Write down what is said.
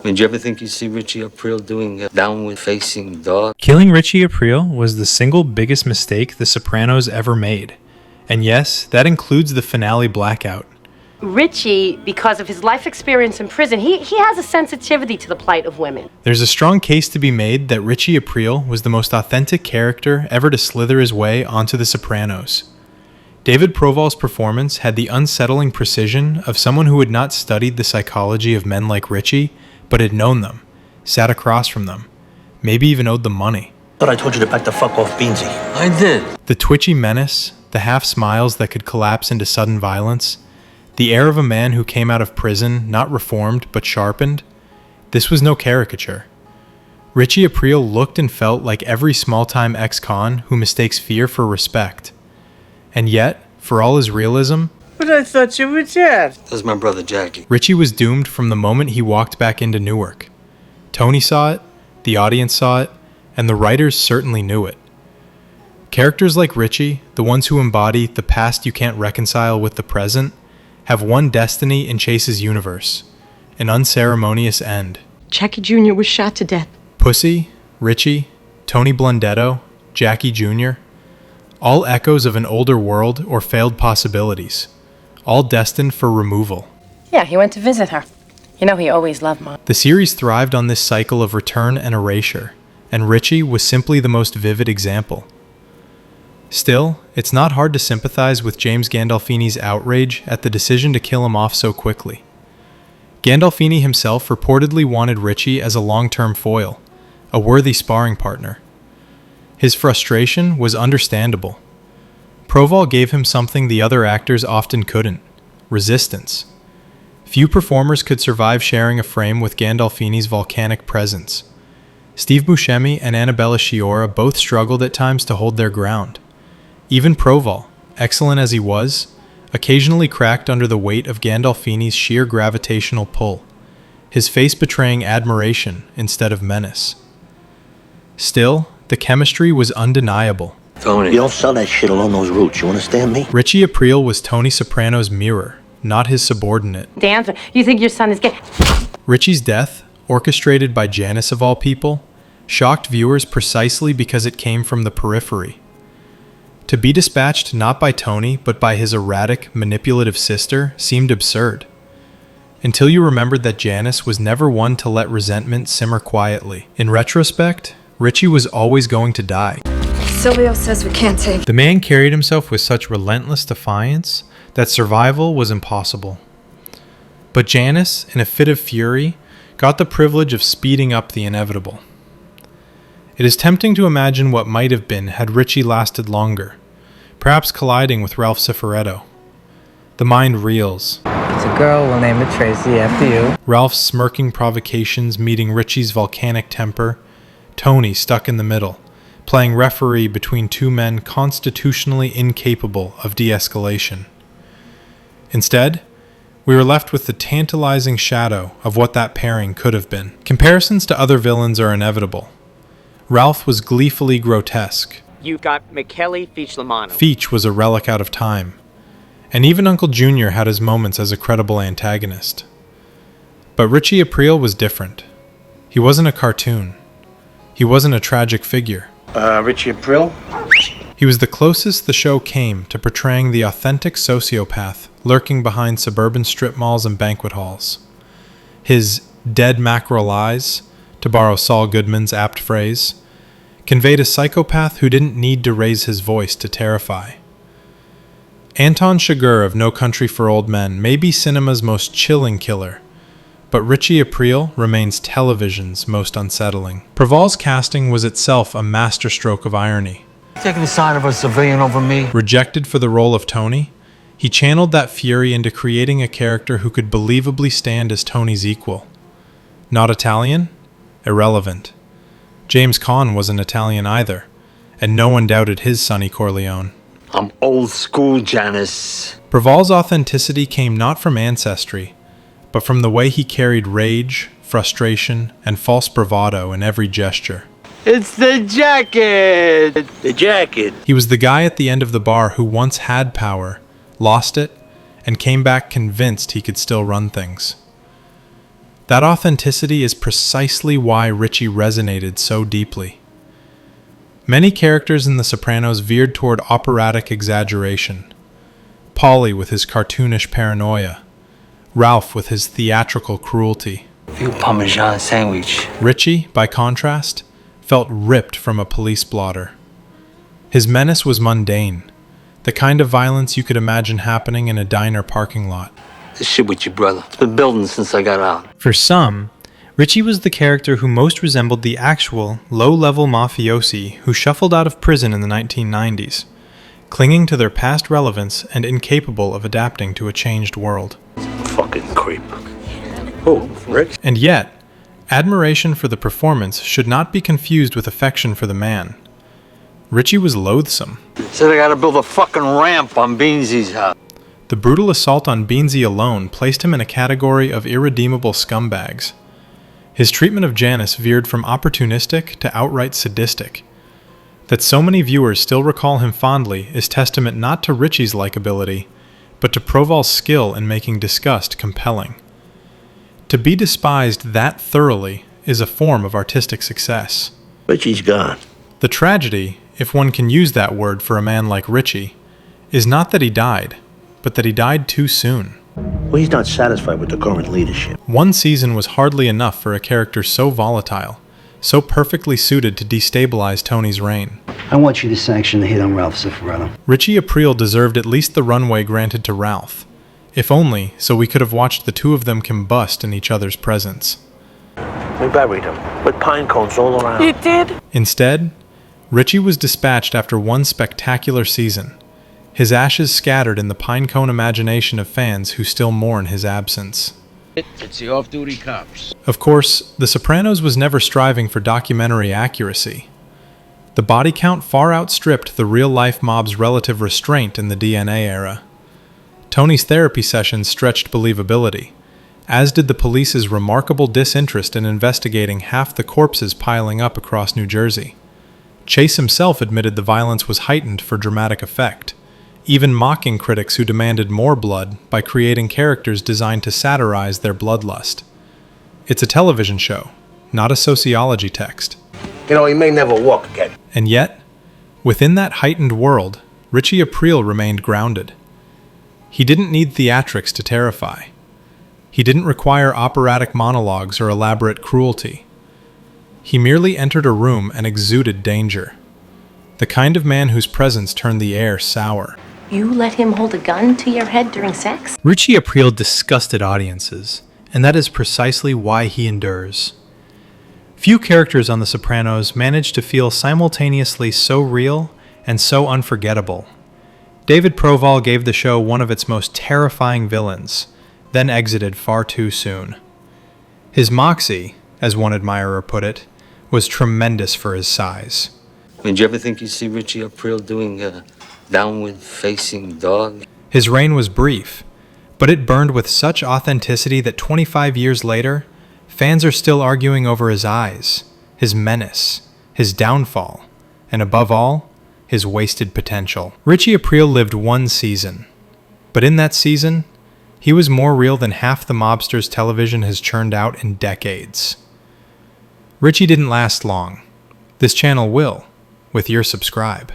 Did you ever think you'd see Richie Aprile doing a downward-facing dog? Killing Richie Aprile was the single biggest mistake The Sopranos ever made. And yes, that includes the finale blackout. Richie, because of his life experience in prison, he has a sensitivity to the plight of women. There's a strong case to be made that Richie Aprile was the most authentic character ever to slither his way onto The Sopranos. David Proval's performance had the unsettling precision of someone who had not studied the psychology of men like Richie, but had known them, sat across from them, maybe even owed them money. Thought I told you to back the fuck off, Beansie. I did. The twitchy menace, the half smiles that could collapse into sudden violence, the air of a man who came out of prison, not reformed, but sharpened. This was no caricature. Richie Aprile looked and felt like every small-time ex-con who mistakes fear for respect. And yet, for all his realism, But I thought you were dead. That's my brother Jackie. Richie was doomed from the moment he walked back into Newark. Tony saw it, the audience saw it, and the writers certainly knew it. Characters like Richie, the ones who embody the past you can't reconcile with the present, have one destiny in Chase's universe, an unceremonious end. Jackie Jr. was shot to death. Pussy, Richie, Tony Blundetto, Jackie Jr., all echoes of an older world or failed possibilities, all destined for removal. Yeah, he went to visit her. You know he always loved Mom. The series thrived on this cycle of return and erasure, and Richie was simply the most vivid example. Still, it's not hard to sympathize with James Gandolfini's outrage at the decision to kill him off so quickly. Gandolfini himself reportedly wanted Richie as a long-term foil, a worthy sparring partner. His frustration was understandable. Proval gave him something the other actors often couldn't: resistance. Few performers could survive sharing a frame with Gandolfini's volcanic presence. Steve Buscemi and Annabella Sciorra both struggled at times to hold their ground. Even Proval, excellent as he was, occasionally cracked under the weight of Gandolfini's sheer gravitational pull, his face betraying admiration instead of menace. Still, the chemistry was undeniable. Tony. You don't sell that shit along those routes, you understand me? Richie Aprile was Tony Soprano's mirror, not his subordinate. Dancer, you think your son is gay? Richie's death, orchestrated by Janice of all people, shocked viewers precisely because it came from the periphery. To be dispatched not by Tony, but by his erratic, manipulative sister seemed absurd. Until you remembered that Janice was never one to let resentment simmer quietly. In retrospect, Richie was always going to die. Silvio says we can't take. The man carried himself with such relentless defiance that survival was impossible. But Janice, in a fit of fury, got the privilege of speeding up the inevitable. It is tempting to imagine what might have been had Richie lasted longer, perhaps colliding with Ralph Cifaretto. The mind reels. It's a girl, we'll name it Tracy after you. Ralph's smirking provocations meeting Richie's volcanic temper, Tony stuck in the middle, playing referee between two men constitutionally incapable of de-escalation. Instead, we were left with the tantalizing shadow of what that pairing could have been. Comparisons to other villains are inevitable. Ralph was gleefully grotesque. You've got McKelly, Feach, Lamano. Feach was a relic out of time. And even Uncle Junior had his moments as a credible antagonist. But Richie Aprile was different. He wasn't a cartoon. He wasn't a tragic figure. Richie Aprile? He was the closest the show came to portraying the authentic sociopath lurking behind suburban strip malls and banquet halls. His dead-mackerel eyes, to borrow Saul Goodman's apt phrase, conveyed a psychopath who didn't need to raise his voice to terrify. Anton Chigurh of No Country for Old Men may be cinema's most chilling killer, but Richie Aprile remains television's most unsettling. Proval's casting was itself a masterstroke of irony. Taking the sign of a civilian over me? Rejected for the role of Tony, he channeled that fury into creating a character who could believably stand as Tony's equal. Not Italian? Irrelevant. James Caan wasn't Italian either, and no one doubted his Sonny Corleone. I'm old school, Janice. Proval's authenticity came not from ancestry, but from the way he carried rage, frustration, and false bravado in every gesture. It's the jacket! The jacket. He was the guy at the end of the bar who once had power, lost it, and came back convinced he could still run things. That authenticity is precisely why Richie resonated so deeply. Many characters in The Sopranos veered toward operatic exaggeration. Paulie with his cartoonish paranoia, Ralph with his theatrical cruelty. Veal Parmesan sandwich. Richie, by contrast, felt ripped from a police blotter. His menace was mundane, the kind of violence you could imagine happening in a diner parking lot. This shit with your brother. It's been building since I got out. For some, Richie was the character who most resembled the actual, low-level mafiosi who shuffled out of prison in the 1990s, clinging to their past relevance and incapable of adapting to a changed world. Fucking creep. Oh, Rich? And yet, admiration for the performance should not be confused with affection for the man. Richie was loathsome. Said I gotta build a fucking ramp on Beansie's house. The brutal assault on Beansie alone placed him in a category of irredeemable scumbags. His treatment of Janice veered from opportunistic to outright sadistic. That so many viewers still recall him fondly is testament not to Richie's likability, but to Proval's skill in making disgust compelling. To be despised that thoroughly is a form of artistic success. Richie's gone. The tragedy, if one can use that word for a man like Richie, is not that he died, but that he died too soon. Well, he's not satisfied with the current leadership. One season was hardly enough for a character so volatile, so perfectly suited to destabilize Tony's reign. I want you to sanction the hit on Ralph Cifaretto. Richie Aprile deserved at least the runway granted to Ralph, if only so we could have watched the two of them combust in each other's presence. We buried him with pine cones all around. You did? Instead, Richie was dispatched after one spectacular season, his ashes scattered in the pinecone imagination of fans who still mourn his absence. It's the off-duty cops. Of course, The Sopranos was never striving for documentary accuracy. The body count far outstripped the real-life mob's relative restraint in the DNA era. Tony's therapy sessions stretched believability, as did the police's remarkable disinterest in investigating half the corpses piling up across New Jersey. Chase himself admitted the violence was heightened for dramatic effect, even mocking critics who demanded more blood by creating characters designed to satirize their bloodlust. It's a television show, not a sociology text. You know, he may never walk again. And yet, within that heightened world, Richie Aprile remained grounded. He didn't need theatrics to terrify. He didn't require operatic monologues or elaborate cruelty. He merely entered a room and exuded danger. The kind of man whose presence turned the air sour. You let him hold a gun to your head during sex? Richie Aprile disgusted audiences, and that is precisely why he endures. Few characters on The Sopranos managed to feel simultaneously so real and so unforgettable. David Proval gave the show one of its most terrifying villains, then exited far too soon. His moxie, as one admirer put it, was tremendous for his size. Did you ever think you'd see Richie Aprile doing a downward-facing dog? His reign was brief, but it burned with such authenticity that 25 years later, fans are still arguing over his eyes, his menace, his downfall, and above all, his wasted potential. Richie Aprile lived one season, but in that season, he was more real than half the mobsters television has churned out in decades. Richie didn't last long. This channel will, with your subscribe.